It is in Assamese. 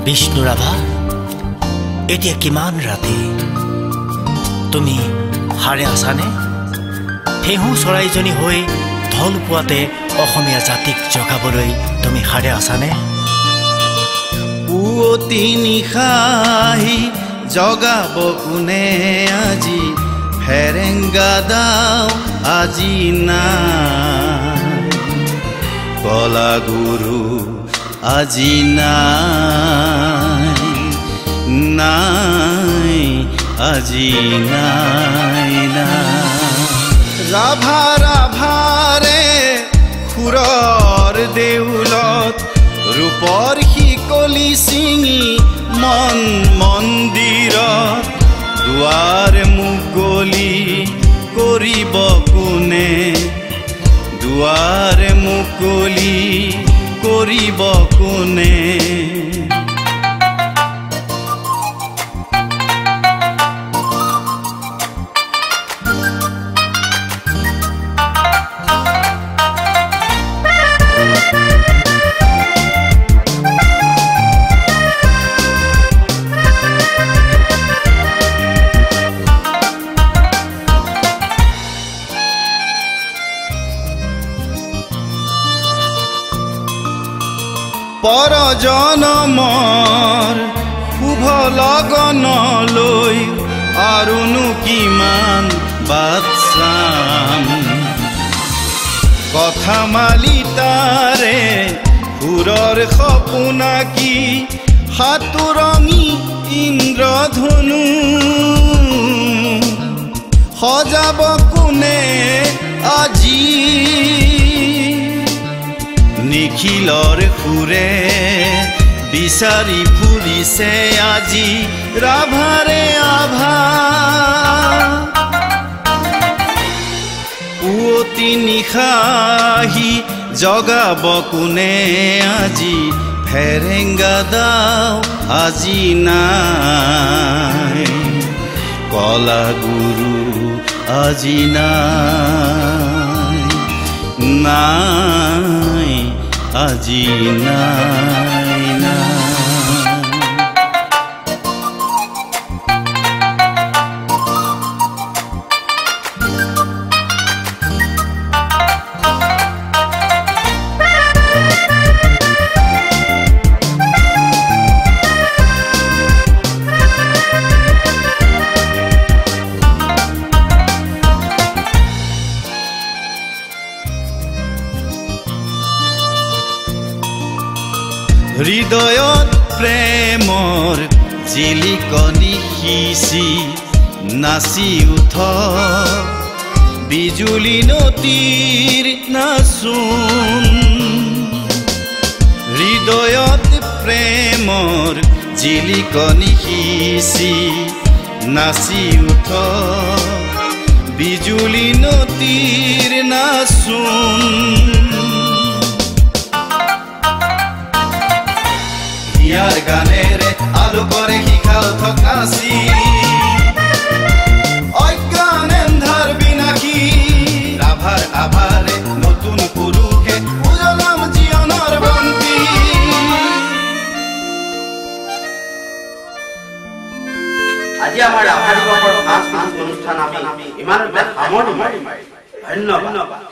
বিষ্ণু ৰাভা, এতিয়া কিমান ৰাতি? তুমি হাৰে আছানে? ফেহু চৰাইজনী হৈ ঢল পোৱাতে অসমীয়া জাতিক জগাবলৈ তুমি হাৰে আছানে? পুৱতি নিশাহি জগাব কোনে আজি, ফেৰেংগা দাও আজি নাই, কলা গুৰু আজি নাই, নাই আজি নাই নাই। ৰাভা ৰাভাৰে সুৰৰ দেউলত ৰূপৰ শিকলি ছিঙি মন মন্দিৰত দুৱাৰ মুকলি কৰিব কোনে, দুৱাৰ মুকলি কৰিব কোনে? পৰজনমৰ শুভ লগনলৈ আৰুনো কিমান বাট চাম, কথা মালি তাৰে সুৰৰ সপোনা কি সাতুৰঙি ইন্দ্ৰধনু, সজাব কোনে আজি নিখিলৰ সুৰে বিচাৰি ফুৰিছে আজি ৰাভাৰে আভা। পুৱতি নিশাহি জগাব কোনে আজি, ফেৰেংগা দাও আজি নাই, কলা গুৰু আজি নাই, নাই আজি নাই নাই। হৃদয়ত প্ৰেমৰ জিলিকনি সিঁচি নাচি উঠ, বিজুলী নদীৰ নাচোন, হৃদয়ত প্ৰেমৰ জিলিকনি সিঁচি নাচি উঠ, বিজুলী নদীৰ নাচোন, ইয়াৰ গানেৰে আলোকৰে শিখাল থকাছি, অজ্ঞান এন্ধাৰ বিনাশী, ৰাভাৰ আভাৰে নতুন পুৰুষে উজলাম জীৱনৰ বন্তি। আজি আমাৰ ৰাভা দিৱসৰ সাংস্কৃতিক অনুষ্ঠান আমি ইমানতে সামৰণি মাৰিম। ধন্যবাদ।